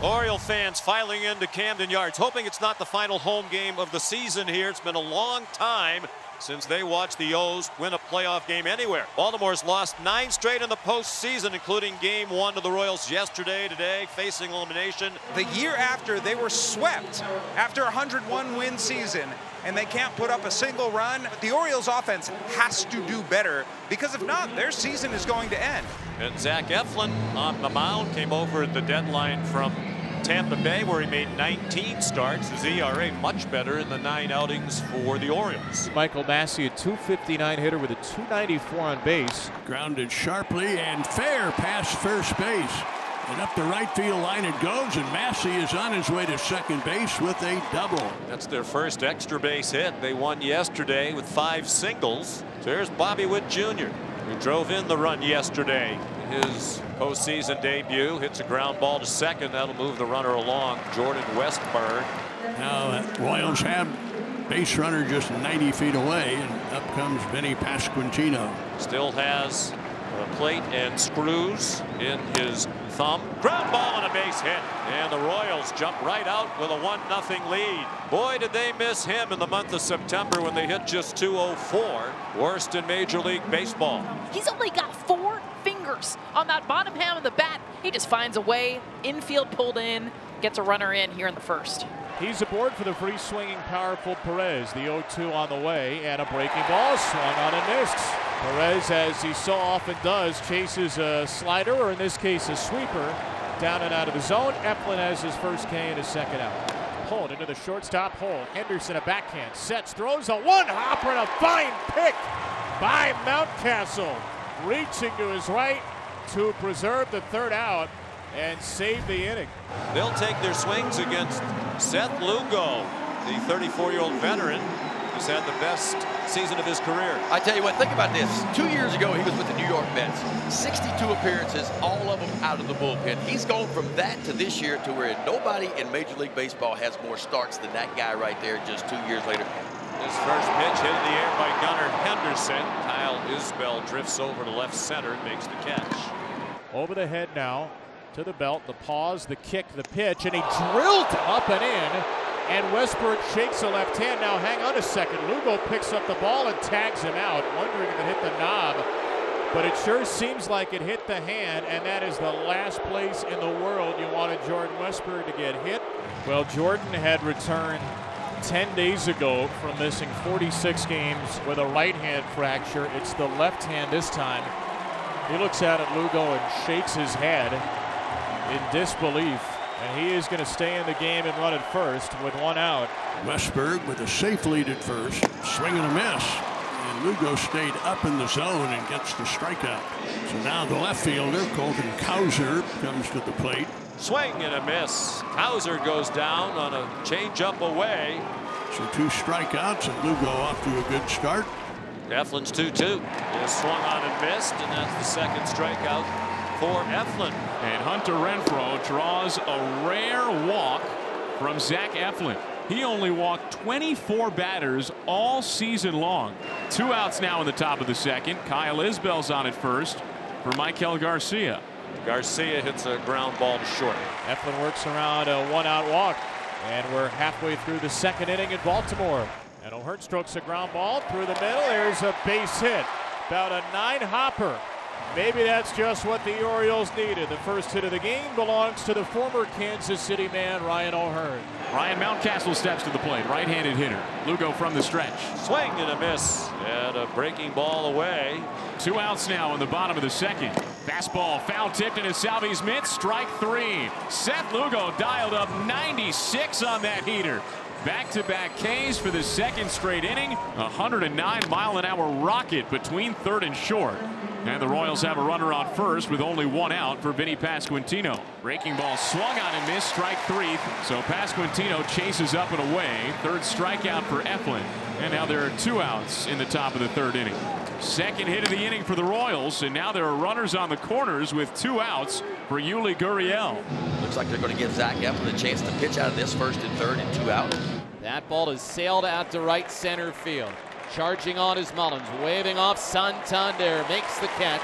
Oriole fans filing into Camden Yards, hoping it's not the final home game of the season here. It's been a long time since they watched the O's win a playoff game anywhere. Baltimore's lost 9 straight in the postseason, including Game 1 to the Royals yesterday, today, facing elimination. The year after, they were swept after a 101-win season, and they can't put up a single run. The Orioles offense has to do better, because if not, their season is going to end. And Zach Eflin on the mound came over at the deadline from Tampa Bay, where he made 19 starts. His ERA much better in the 9 outings for the Orioles. Michael Massey, a .259 hitter with a .294 on base. Grounded sharply and fair past first base. And up the right field line it goes, and Massey is on his way to second base with a double. That's their first extra base hit. They won yesterday with 5 singles. So there's Bobby Witt Jr., who drove in the run yesterday. His postseason debut, hits a ground ball to second. That'll move the runner along, Jordan Westburg. Now the Royals have base runner just 90 feet away, and up comes Vinny Pasquantino. Still has a plate and screws in his thumb. Ground ball and a base hit, and the Royals jump right out with a 1-0 lead. Boy, did they miss him in the month of September when they hit just .204. Worst in Major League Baseball. He's only got 4 fingers on that bottom hand of the bat. He just finds a way. Infield pulled in, gets a runner in here in the first. He's aboard for the free swinging, powerful Perez. The 0-2 on the way, and a breaking ball swung on and missed. Perez, as he so often does, chases a slider, or in this case a sweeper, down and out of the zone. Eflin has his first K and his second out. Pulled into the shortstop hole. Henderson a backhand, sets, throws a one-hopper, and a fine pick by Mountcastle, reaching to his right to preserve the third out and save the inning. They'll take their swings against Seth Lugo, the 34-year-old veteran who's had the best season of his career. I tell you what, think about this. 2 years ago, he was with the New York Mets. 62 appearances, all of them out of the bullpen. He's gone from that to this year to where nobody in Major League Baseball has more starts than that guy right there just 2 years later. His first pitch hit in the air by Gunnar Henderson. Kyle Isbell drifts over to left center and makes the catch. Over the head now to the belt, the pause, the kick, the pitch, and he drilled up and in. And Westburg shakes the left hand. Now hang on a second. Lugo picks up the ball and tags him out, wondering if it hit the knob. But it sure seems like it hit the hand, and that is the last place in the world you wanted Jordan Westburg to get hit. Well, Jordan had returned 10 days ago from missing 46 games with a right hand fracture. It's the left hand this time. He looks out at Lugo and shakes his head in disbelief. And he is going to stay in the game and run at first with 1 out. Westburg with a safe lead at first, swing and a miss. And Lugo stayed up in the zone and gets the strikeout. So now the left fielder, Colton Cowser, comes to the plate. Swing and a miss. Cowser goes down on a changeup away. So 2 strikeouts, and Lugo off to a good start. Eflin's 2-2. Is swung on and missed, and that's the second strikeout for Eflin. And Hunter Renfroe draws a rare walk from Zach Eflin. He only walked 24 batters all season long. 2 outs now in the top of the second. Kyle Isbell's on at first for Michael Garcia. Garcia hits a ground ball to short. Eflin works around a 1-out walk, and we're halfway through the second inning in Baltimore. And O'Hearn strokes a ground ball through the middle. There's a base hit, about a 9-hopper. Maybe that's just what the Orioles needed. The first hit of the game belongs to the former Kansas City man, Ryan O'Hearn. Ryan Mountcastle steps to the plate, right-handed hitter. Lugo from the stretch. Swing and a miss, and a breaking ball away. 2 outs now in the bottom of the second. Fastball foul tipped into Salvi's mitts, strike 3. Seth Lugo dialed up 96 on that heater. Back-to-back Ks for the second straight inning. 109-mile-an-hour rocket between third and short. And the Royals have a runner on first with only 1 out for Vinny Pasquantino. Breaking ball swung on and missed, strike 3. So Pasquantino chases up and away. Third strikeout for Eflin. And now there are 2 outs in the top of the third inning. Second hit of the inning for the Royals, and now there are runners on the corners with 2 outs for Yuli Gurriel. Looks like they're going to give Zach Eflin a chance to pitch out of this first and third and 2 outs. That ball is sailed out to right center field. Charging on is Mullins, waving off Santander, makes the catch.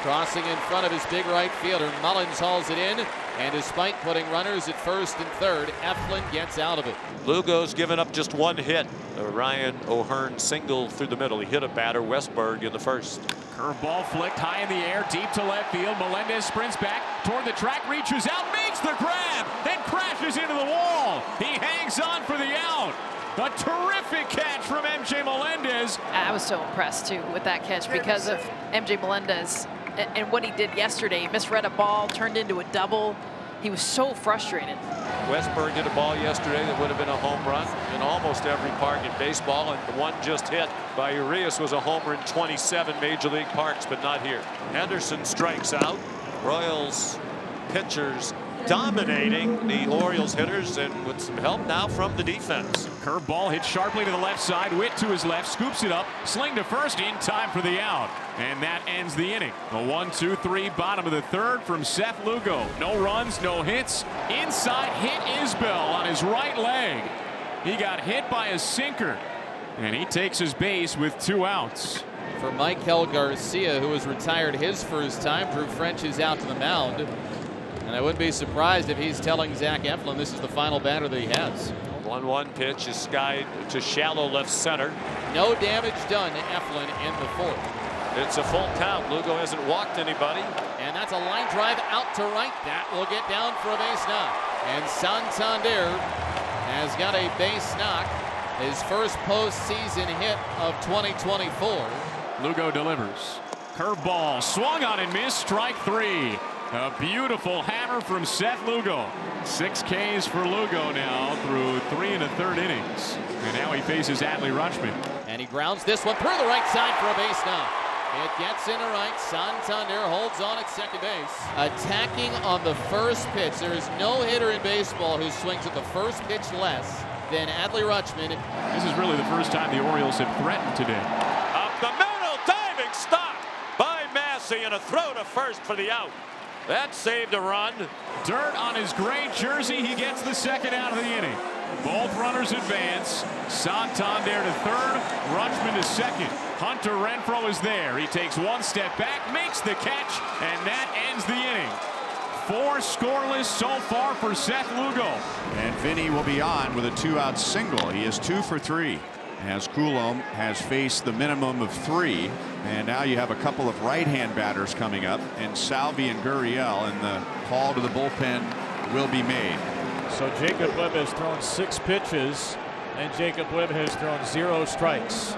Crossing in front of his big right fielder. Mullins hauls it in, and despite putting runners at first and third, Eflin gets out of it. Lugo's given up just one hit. A Ryan O'Hearn single through the middle. He hit a batter, Westberg, in the first. Curveball flicked high in the air, deep to left field. Melendez sprints back toward the track, reaches out, makes the grab, then crashes into the wall. He hangs on for the out. A terrific catch from MJ Melendez. I was so impressed, too, with that catch because of MJ Melendez and what he did yesterday. He misread a ball, turned into a double. He was so frustrated. Westberg did a ball yesterday that would have been a home run in almost every park in baseball, and the one just hit by Urias was a homer in 27 Major League parks, but not here. Henderson strikes out. Royals pitchers dominating the Orioles hitters, and with some help now from the defense. Curveball hit sharply to the left side. Witt to his left, scoops it up, sling to first in time for the out. And that ends the inning. A 1-2-3 bottom of the third from Seth Lugo. No runs, no hits. Inside hit Isbell on his right leg. He got hit by a sinker, and he takes his base with 2 outs. For Michael Garcia, who was retired his first time, Drew French is out to the mound. And I wouldn't be surprised if he's telling Zach Eflin this is the final batter that he has. 1-1 pitch is skied to shallow left center. No damage done to Eflin in the fourth. It's a full count. Lugo hasn't walked anybody. And that's a line drive out to right. That will get down for a base knock. And Santander has got a base knock. His first postseason hit of 2024. Lugo delivers. Curveball swung on and missed. Strike 3. A beautiful hammer from Seth Lugo. 6 Ks for Lugo now through 3 1/3 innings. And now he faces Adley Rutschman. And he grounds this one through the right side for a base knock. It gets into right. Santander holds on at second base. Attacking on the first pitch. There is no hitter in baseball who swings at the first pitch less than Adley Rutschman. This is really the first time the Orioles have threatened today. Up the middle, diving stop by Massey, and a throw to first for the out. That saved a run. Dirt on his gray jersey. He gets the second out of the inning. Both runners advance. Santander to third, Rutschman to second. Hunter Renfroe is there. He takes one step back, makes the catch, and that ends the inning. 4 scoreless so far for Seth Lugo. And Vinny will be on with a 2-out single. He is 2 for 3. As Coulomb has faced the minimum of 3. And now you have a couple of right-hand batters coming up, and Salvi and Gurriel, and the call to the bullpen will be made. So Jacob Webb has thrown 6 pitches, and Jacob Webb has thrown 0 strikes.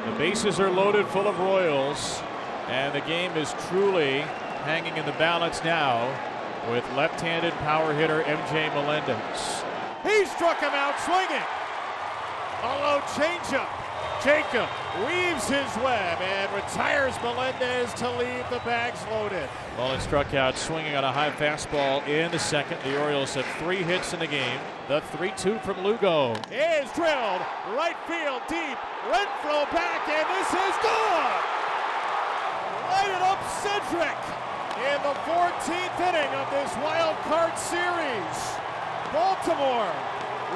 The bases are loaded full of Royals, and the game is truly hanging in the balance now with left-handed power hitter MJ Melendez. He struck him out swinging. A low changeup. Jacob weaves his web and retires Melendez to leave the bags loaded. Mullins struck out swinging on a high fastball in the second. The Orioles have 3 hits in the game. The 3-2 from Lugo is drilled right field deep. Renfroe back, and this is gone. Lighted up Cedric in the 14th inning of this wild card series. Baltimore,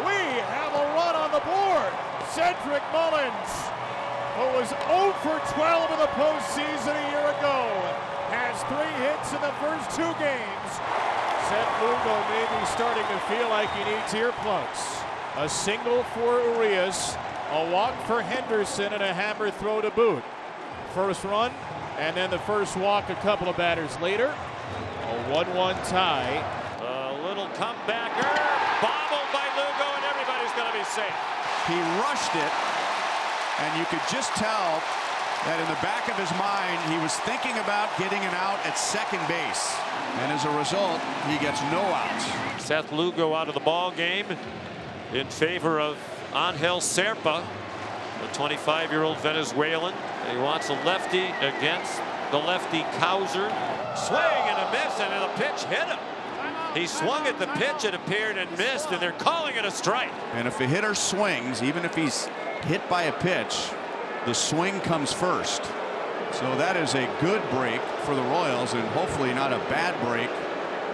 we have a run on the board. Cedric Mullins, who was 0 for 12 in the postseason a year ago, has 3 hits in the first 2 games. Seth Lugo may be starting to feel like he needs earplugs. A single for Urias, a walk for Henderson, and a hammer throw to boot. First run, and then the first walk a couple of batters later. A 1-1 tie. A little comebacker, bobbled by Lugo, and everybody's going to be safe. He rushed it, and you could just tell that in the back of his mind, he was thinking about getting an out at second base. And as a result, he gets no outs. Seth Lugo out of the ball game in favor of Angel Serpa, the 25-year-old Venezuelan. He wants a lefty against the lefty Cowser. Swing and a miss, and the pitch hit him. He swung at the pitch, it appeared, and missed, and they're calling it a strike. And if a hitter swings, even if he's hit by a pitch, the swing comes first. So that is a good break for the Royals, and hopefully not a bad break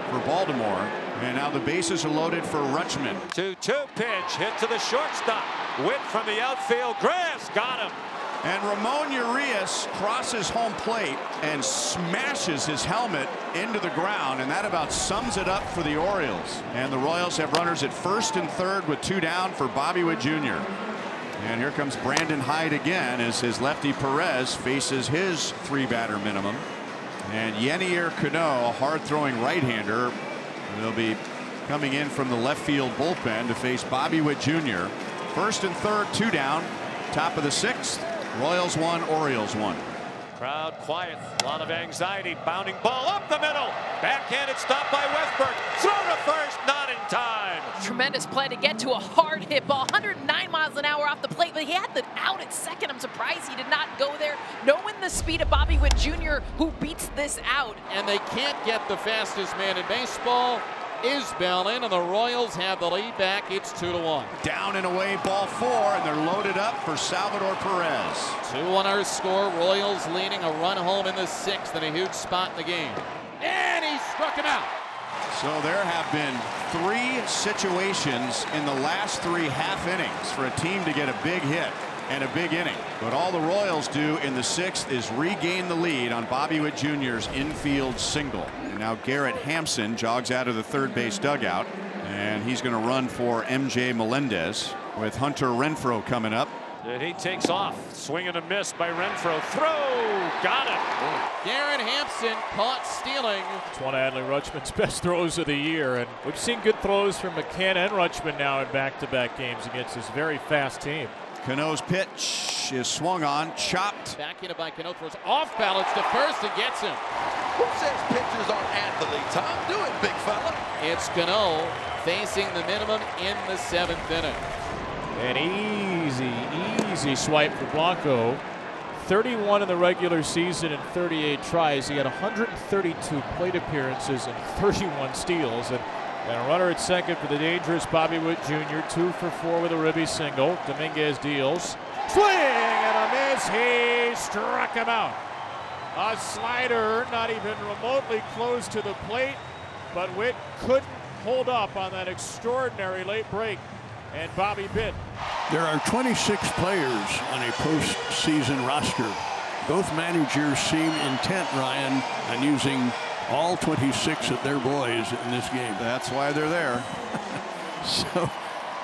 for Baltimore. And now the bases are loaded for Rutschman. 2-2 pitch, hit to the shortstop. Witt from the outfield, Grass got him. And Ramon Urias crosses home plate and smashes his helmet into the ground, and that about sums it up for the Orioles. And the Royals have runners at first and third with 2 down for Bobby Witt Jr. And here comes Brandon Hyde again as his lefty Perez faces his 3-batter minimum. And Yenier Cano, a hard-throwing right-hander, will be coming in from the left field bullpen to face Bobby Witt Jr. First and third, 2 down. Top of the 6th. Royals 1, Orioles 1. Crowd quiet, a lot of anxiety. Bounding ball up the middle. Backhanded stop by Westburg. Throw to first, not in time. Tremendous play to get to a hard hit ball. 109 miles an hour off the plate, but he had the out at second. I'm surprised he did not go there, knowing the speed of Bobby Witt Jr., who beats this out. And they can't get the fastest man in baseball. Isbell in, and the Royals have the lead back. It's 2-1. Down and away, ball 4, and they're loaded up for Salvador Perez. 2-1 our score. Royals leading a run home in the 6th and a huge spot in the game. And he struck him out. So there have been 3 situations in the last 3 half innings for a team to get a big hit and a big inning. But all the Royals do in the 6th is regain the lead on Bobby Witt Jr.'s infield single. And now Garrett Hampson jogs out of the third base dugout, and he's going to run for MJ Melendez with Hunter Renfroe coming up. And he takes off. Swing and a miss by Renfroe. Throw! Got it! Garrett Hampson caught stealing. It's one of Adley Rutschman's best throws of the year, and we've seen good throws from McKenna and Rutschman now in back-to-back games against this very fast team. Cano's pitch is swung on, chopped. Back in by Cano, throws off balance to first and gets him. Who says pitchers aren't athletes? Tom, do it, big fella. It's Cano facing the minimum in the 7th inning. An easy swipe for Blanco. 31 in the regular season and 38 tries. He had 132 plate appearances and 31 steals. And a runner at second for the dangerous Bobby Witt Jr. 2 for 4 with a ribby single. Dominguez deals. Swing and a miss. He struck him out. A slider not even remotely close to the plate, but Witt couldn't hold up on that extraordinary late break, and Bobby bit. There are 26 players on a postseason roster. Both managers seem intent, Ryan, on using all 26 of their boys in this game. That's why they're there. So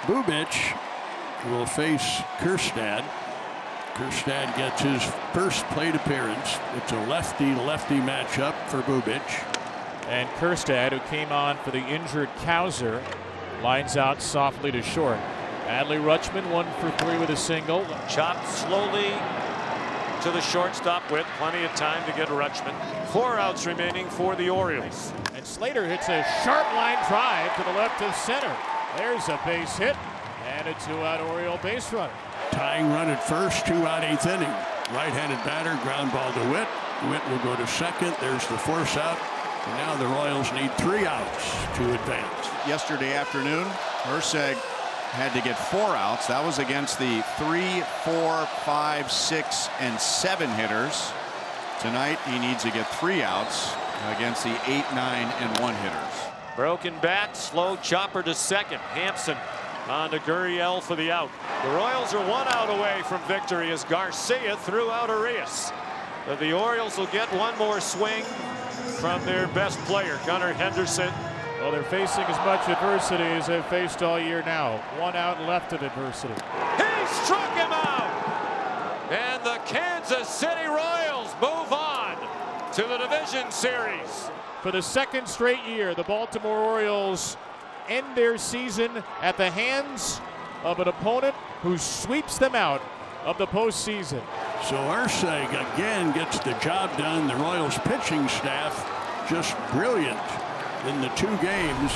Bubic will face Kjerstad. Kjerstad gets his first plate appearance. It's a lefty-lefty matchup for Bubic. And Kjerstad, who came on for the injured Cowser, lines out softly to short. Adley Rutschman 1 for 3 with a single. Chopped slowly to the shortstop with plenty of time to get Rutschman. 4 outs remaining for the Orioles. And Slater hits a sharp line drive to the left of center. There's a base hit and a 2-out Oriole base runner. Tying run at first, 2-out 8th inning. Right-handed batter, ground ball to Witt. Witt will go to second. There's the force out. And now the Royals need 3 outs to advance. Yesterday afternoon, Herseg had to get 4 outs. That was against the 3, 4, 5, 6, and 7 hitters. Tonight he needs to get 3 outs against the 8, 9, and 1 hitters. Broken bat, slow chopper to second. Hampson on to Gurriel for the out. The Royals are 1 out away from victory as Garcia threw out Arias. But the Orioles will get 1 more swing from their best player, Gunnar Henderson. Well, they're facing as much adversity as they've faced all year now. 1 out left of adversity. He struck him out! And the Kansas City Royals move on to the division series. For the 2nd straight year, the Baltimore Orioles end their season at the hands of an opponent who sweeps them out of the postseason. So Herseg again gets the job done. The Royals pitching staff just brilliant in the 2 games.